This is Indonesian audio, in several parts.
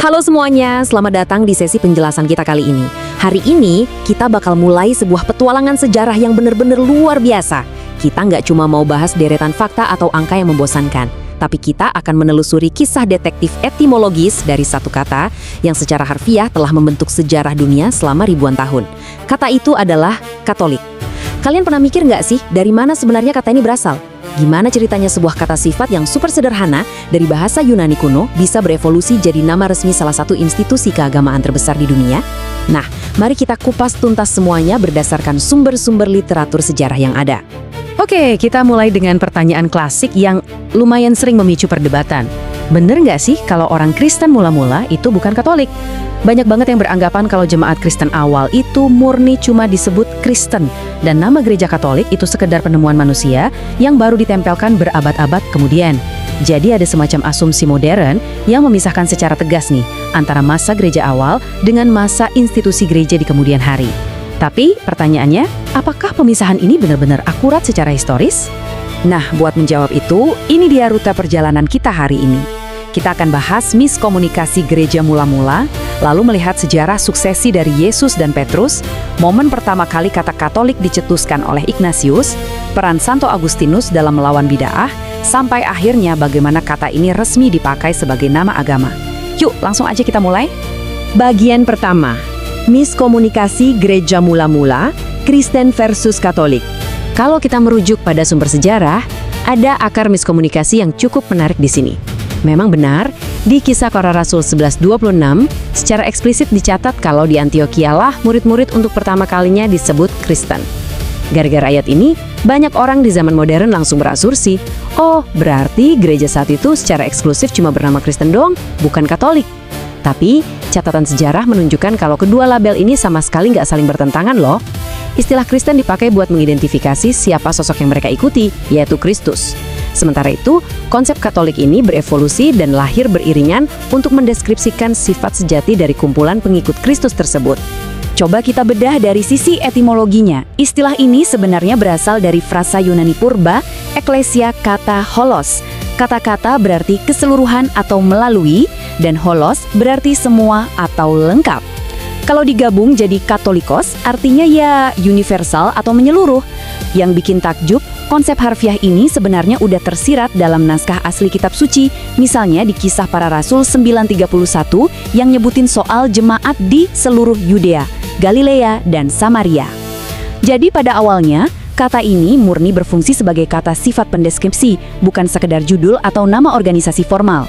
Halo semuanya, selamat datang di sesi penjelasan kita kali ini. Hari ini, kita bakal mulai sebuah petualangan sejarah yang benar-benar luar biasa. Kita nggak cuma mau bahas deretan fakta atau angka yang membosankan, tapi kita akan menelusuri kisah detektif etimologis dari satu kata yang secara harfiah telah membentuk sejarah dunia selama ribuan tahun. Kata itu adalah Katolik. Kalian pernah mikir nggak sih, dari mana sebenarnya kata ini berasal? Gimana ceritanya sebuah kata sifat yang super sederhana dari bahasa Yunani kuno bisa berevolusi jadi nama resmi salah satu institusi keagamaan terbesar di dunia? Nah, mari kita kupas tuntas semuanya berdasarkan sumber-sumber literatur sejarah yang ada. Oke, kita mulai dengan pertanyaan klasik yang lumayan sering memicu perdebatan. Bener nggak sih kalau orang Kristen mula-mula itu bukan Katolik? Banyak banget yang beranggapan kalau jemaat Kristen awal itu murni cuma disebut Kristen, dan nama gereja Katolik itu sekedar penemuan manusia yang baru ditempelkan berabad-abad kemudian. Jadi ada semacam asumsi modern yang memisahkan secara tegas nih antara masa gereja awal dengan masa institusi gereja di kemudian hari. Tapi pertanyaannya, apakah pemisahan ini benar-benar akurat secara historis? Nah, buat menjawab itu, ini dia rute perjalanan kita hari ini. Kita akan bahas miskomunikasi gereja mula-mula, lalu melihat sejarah suksesi dari Yesus dan Petrus, momen pertama kali kata Katolik dicetuskan oleh Ignatius, peran Santo Agustinus dalam melawan bid'ah, sampai akhirnya bagaimana kata ini resmi dipakai sebagai nama agama. Yuk, langsung aja kita mulai. Bagian pertama, miskomunikasi gereja mula-mula, Kristen versus Katolik. Kalau kita merujuk pada sumber sejarah, ada akar miskomunikasi yang cukup menarik di sini. Memang benar, di Kisah Para Rasul 11:26, secara eksplisit dicatat kalau di Antiokhia lah murid-murid untuk pertama kalinya disebut Kristen. Gara-gara ayat ini, banyak orang di zaman modern langsung berasumsi, oh berarti gereja saat itu secara eksklusif cuma bernama Kristen dong, bukan Katolik. Tapi, catatan sejarah menunjukkan kalau kedua label ini sama sekali nggak saling bertentangan loh. Istilah Kristen dipakai buat mengidentifikasi siapa sosok yang mereka ikuti, yaitu Kristus. Sementara itu, konsep Katolik ini berevolusi dan lahir beriringan untuk mendeskripsikan sifat sejati dari kumpulan pengikut Kristus tersebut. Coba kita bedah dari sisi etimologinya. Istilah ini sebenarnya berasal dari frasa Yunani purba, eklesia kata holos. Kata-kata berarti keseluruhan atau melalui, dan holos berarti semua atau lengkap. Kalau digabung jadi katolikos, artinya ya universal atau menyeluruh. Yang bikin takjub, konsep harfiah ini sebenarnya udah tersirat dalam naskah asli kitab suci, misalnya di Kisah Para Rasul 9:31 yang nyebutin soal jemaat di seluruh Yudea, Galilea, dan Samaria. Jadi pada awalnya, kata ini murni berfungsi sebagai kata sifat pendeskripsi, bukan sekedar judul atau nama organisasi formal.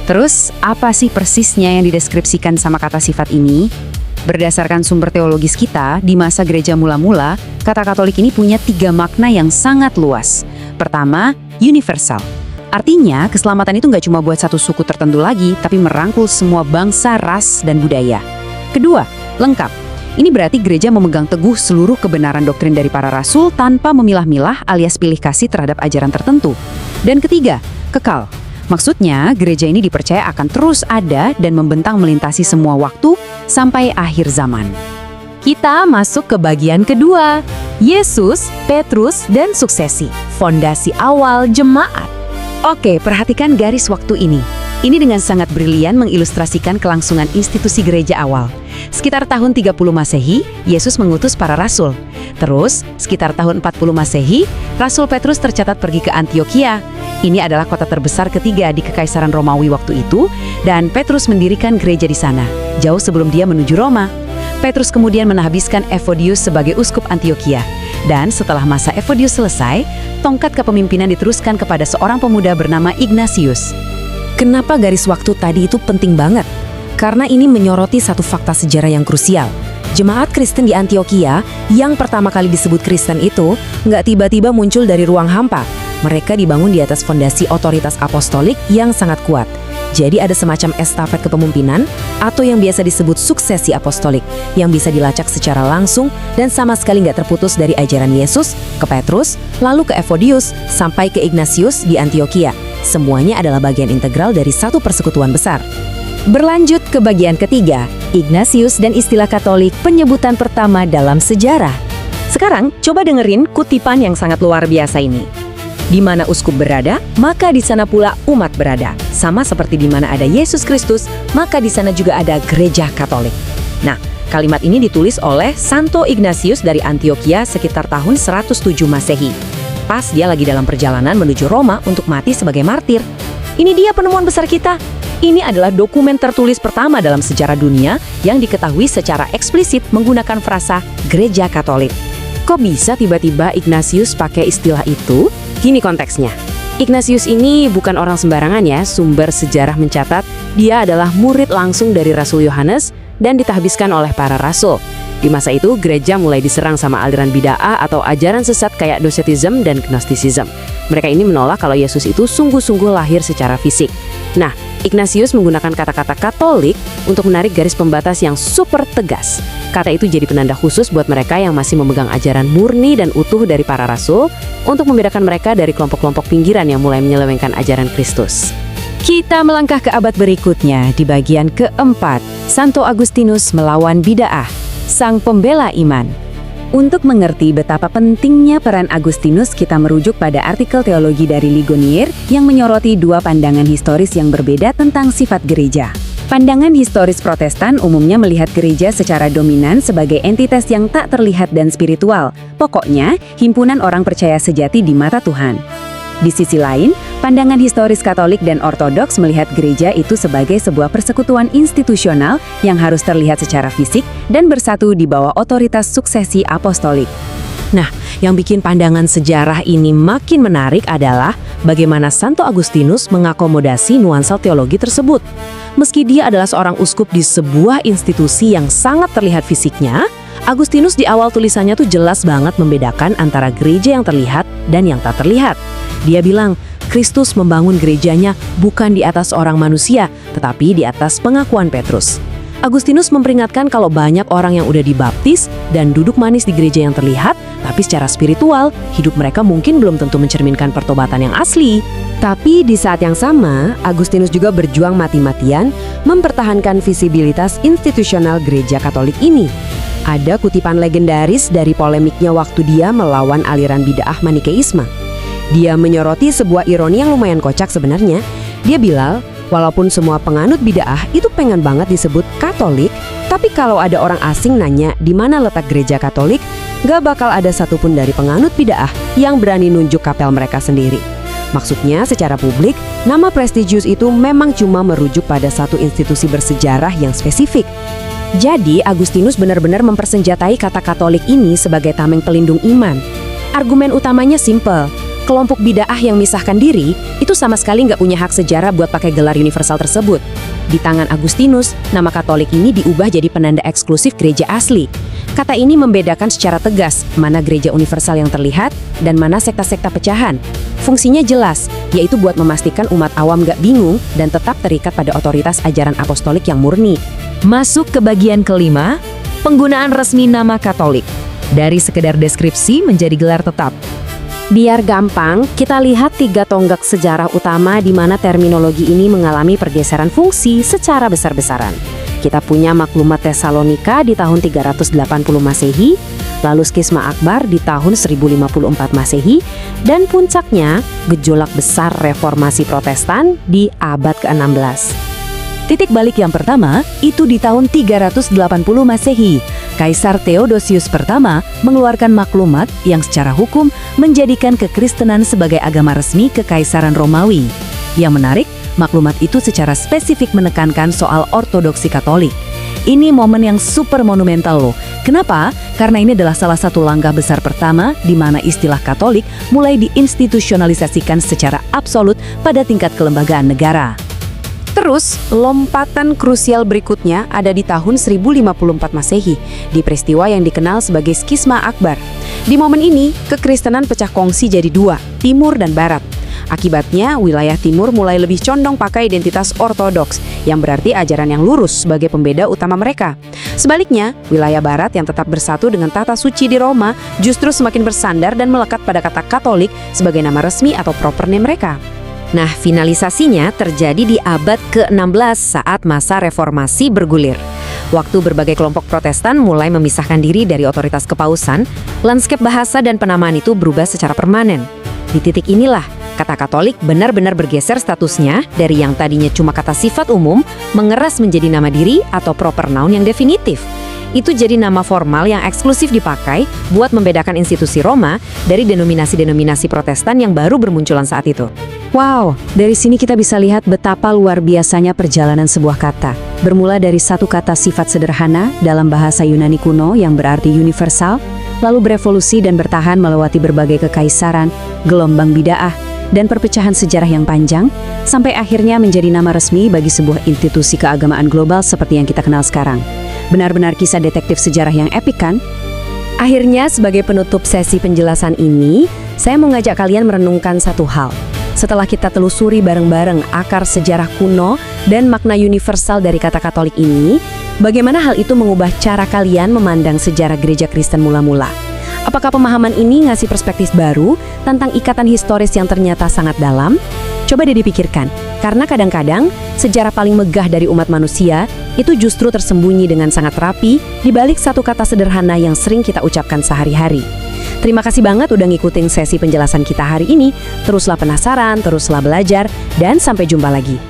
Terus, apa sih persisnya yang dideskripsikan sama kata sifat ini? Berdasarkan sumber teologis kita, di masa gereja mula-mula, kata Katolik ini punya 3 makna yang sangat luas. Pertama, universal. Artinya, keselamatan itu nggak cuma buat satu suku tertentu lagi, tapi merangkul semua bangsa, ras, dan budaya. Kedua, lengkap. Ini berarti gereja memegang teguh seluruh kebenaran doktrin dari para rasul tanpa memilah-milah alias pilih kasih terhadap ajaran tertentu. Dan ketiga, kekal. Maksudnya, gereja ini dipercaya akan terus ada dan membentang melintasi semua waktu sampai akhir zaman. Kita masuk ke bagian kedua, Yesus, Petrus, dan suksesi, fondasi awal jemaat. Oke, perhatikan garis waktu ini. Ini dengan sangat brilian mengilustrasikan kelangsungan institusi gereja awal. Sekitar tahun 30 Masehi, Yesus mengutus para rasul. Terus, sekitar tahun 40 Masehi, Rasul Petrus tercatat pergi ke Antiokhia. Ini adalah kota terbesar ketiga di Kekaisaran Romawi waktu itu, dan Petrus mendirikan gereja di sana, jauh sebelum dia menuju Roma. Petrus kemudian menghabiskan Evodius sebagai uskup Antiokhia. Dan setelah masa Evodius selesai, tongkat kepemimpinan diteruskan kepada seorang pemuda bernama Ignatius. Kenapa garis waktu tadi itu penting banget? Karena ini menyoroti satu fakta sejarah yang krusial. Jemaat Kristen di Antiokhia yang pertama kali disebut Kristen itu nggak tiba-tiba muncul dari ruang hampa. Mereka dibangun di atas fondasi otoritas apostolik yang sangat kuat. Jadi ada semacam estafet kepemimpinan atau yang biasa disebut suksesi apostolik yang bisa dilacak secara langsung dan sama sekali nggak terputus dari ajaran Yesus ke Petrus, lalu ke Evodius, sampai ke Ignatius di Antiokhia. Semuanya adalah bagian integral dari satu persekutuan besar. Berlanjut ke bagian ketiga, Ignatius dan istilah Katolik penyebutan pertama dalam sejarah. Sekarang, coba dengerin kutipan yang sangat luar biasa ini. Di mana uskup berada, maka di sana pula umat berada. Sama seperti di mana ada Yesus Kristus, maka di sana juga ada gereja Katolik. Nah, kalimat ini ditulis oleh Santo Ignatius dari Antioquia sekitar tahun 107 Masehi. Pas dia lagi dalam perjalanan menuju Roma untuk mati sebagai martir. Ini dia penemuan besar kita. Ini adalah dokumen tertulis pertama dalam sejarah dunia yang diketahui secara eksplisit menggunakan frasa gereja Katolik. Kok bisa tiba-tiba Ignatius pakai istilah itu? Gini konteksnya. Ignatius ini bukan orang sembarangan ya, sumber sejarah mencatat dia adalah murid langsung dari Rasul Yohanes dan ditahbiskan oleh para rasul. Di masa itu, gereja mulai diserang sama aliran bid'ah atau ajaran sesat kayak Docetism dan Gnosticism. Mereka ini menolak kalau Yesus itu sungguh-sungguh lahir secara fisik. Nah, Ignatius menggunakan kata-kata Katolik untuk menarik garis pembatas yang super tegas. Kata itu jadi penanda khusus buat mereka yang masih memegang ajaran murni dan utuh dari para rasul untuk membedakan mereka dari kelompok-kelompok pinggiran yang mulai menyelewengkan ajaran Kristus. Kita melangkah ke abad berikutnya di bagian keempat, Santo Agustinus melawan bid'ah, sang pembela iman. Untuk mengerti betapa pentingnya peran Agustinus, kita merujuk pada artikel teologi dari Ligonier yang menyoroti dua pandangan historis yang berbeda tentang sifat gereja. Pandangan historis Protestan umumnya melihat gereja secara dominan sebagai entitas yang tak terlihat dan spiritual. Pokoknya, himpunan orang percaya sejati di mata Tuhan. Di sisi lain, pandangan historis Katolik dan Ortodoks melihat gereja itu sebagai sebuah persekutuan institusional yang harus terlihat secara fisik dan bersatu di bawah otoritas suksesi apostolik. Nah, yang bikin pandangan sejarah ini makin menarik adalah bagaimana Santo Agustinus mengakomodasi nuansa teologi tersebut. Meski dia adalah seorang uskup di sebuah institusi yang sangat terlihat fisiknya, Agustinus di awal tulisannya tuh jelas banget membedakan antara gereja yang terlihat dan yang tak terlihat. Dia bilang, Kristus membangun gerejanya bukan di atas orang manusia, tetapi di atas pengakuan Petrus. Agustinus memperingatkan kalau banyak orang yang udah dibaptis dan duduk manis di gereja yang terlihat, tapi secara spiritual, hidup mereka mungkin belum tentu mencerminkan pertobatan yang asli. Tapi di saat yang sama, Agustinus juga berjuang mati-matian mempertahankan visibilitas institusional gereja Katolik ini. Ada kutipan legendaris dari polemiknya waktu dia melawan aliran bid'ah Manikeisme. Dia menyoroti sebuah ironi yang lumayan kocak sebenarnya. Dia bilang, walaupun semua penganut bid'ah itu pengen banget disebut Katolik, tapi kalau ada orang asing nanya di mana letak gereja Katolik, gak bakal ada satupun dari penganut bid'ah yang berani nunjuk kapel mereka sendiri. Maksudnya, secara publik, nama prestigius itu memang cuma merujuk pada satu institusi bersejarah yang spesifik. Jadi, Agustinus benar-benar mempersenjatai kata Katolik ini sebagai tameng pelindung iman. Argumen utamanya simpel. Kelompok bid'ah yang misahkan diri itu sama sekali nggak punya hak sejarah buat pakai gelar universal tersebut. Di tangan Agustinus, nama Katolik ini diubah jadi penanda eksklusif gereja asli. Kata ini membedakan secara tegas mana gereja universal yang terlihat dan mana sekta-sekta pecahan. Fungsinya jelas, yaitu buat memastikan umat awam nggak bingung dan tetap terikat pada otoritas ajaran apostolik yang murni. Masuk ke bagian kelima, penggunaan resmi nama Katolik. Dari sekedar deskripsi menjadi gelar tetap. Biar gampang, kita lihat 3 tonggak sejarah utama di mana terminologi ini mengalami pergeseran fungsi secara besar-besaran. Kita punya maklumat Tesalonika di tahun 380 Masehi, lalu skisma Akbar di tahun 1054 Masehi, dan puncaknya gejolak besar reformasi Protestan di abad ke-16. Titik balik yang pertama itu di tahun 380 Masehi. Kaisar Theodosius pertama mengeluarkan maklumat yang secara hukum menjadikan kekristenan sebagai agama resmi Kekaisaran Romawi. Yang menarik, maklumat itu secara spesifik menekankan soal ortodoksi Katolik. Ini momen yang super monumental loh. Kenapa? Karena ini adalah salah satu langkah besar pertama di mana istilah Katolik mulai diinstitusionalisasikan secara absolut pada tingkat kelembagaan negara. Terus, lompatan krusial berikutnya ada di tahun 1054 Masehi, di peristiwa yang dikenal sebagai skisma Akbar. Di momen ini, kekristenan pecah kongsi jadi 2, timur dan barat. Akibatnya, wilayah timur mulai lebih condong pakai identitas ortodoks, yang berarti ajaran yang lurus sebagai pembeda utama mereka. Sebaliknya, wilayah barat yang tetap bersatu dengan tata suci di Roma justru semakin bersandar dan melekat pada kata Katolik sebagai nama resmi atau proper name mereka. Nah, finalisasinya terjadi di abad ke-16 saat masa reformasi bergulir. Waktu berbagai kelompok Protestan mulai memisahkan diri dari otoritas kepausan, lanskap bahasa dan penamaan itu berubah secara permanen. Di titik inilah, kata Katolik benar-benar bergeser statusnya dari yang tadinya cuma kata sifat umum, mengeras menjadi nama diri atau proper noun yang definitif. Itu jadi nama formal yang eksklusif dipakai buat membedakan institusi Roma dari denominasi-denominasi Protestan yang baru bermunculan saat itu. Wow, dari sini kita bisa lihat betapa luar biasanya perjalanan sebuah kata. Bermula dari satu kata sifat sederhana dalam bahasa Yunani kuno yang berarti universal, lalu berevolusi dan bertahan melewati berbagai kekaisaran, gelombang bid'ah, dan perpecahan sejarah yang panjang, sampai akhirnya menjadi nama resmi bagi sebuah institusi keagamaan global seperti yang kita kenal sekarang. Benar-benar kisah detektif sejarah yang epik kan? Akhirnya, sebagai penutup sesi penjelasan ini, saya mau ngajak kalian merenungkan satu hal. Setelah kita telusuri bareng-bareng akar sejarah kuno dan makna universal dari kata Katolik ini, bagaimana hal itu mengubah cara kalian memandang sejarah gereja Kristen mula-mula? Apakah pemahaman ini ngasih perspektif baru tentang ikatan historis yang ternyata sangat dalam? Coba deh dipikirkan, karena kadang-kadang sejarah paling megah dari umat manusia itu justru tersembunyi dengan sangat rapi di balik satu kata sederhana yang sering kita ucapkan sehari-hari. Terima kasih banget udah ngikutin sesi penjelasan kita hari ini. Teruslah penasaran, teruslah belajar, dan sampai jumpa lagi.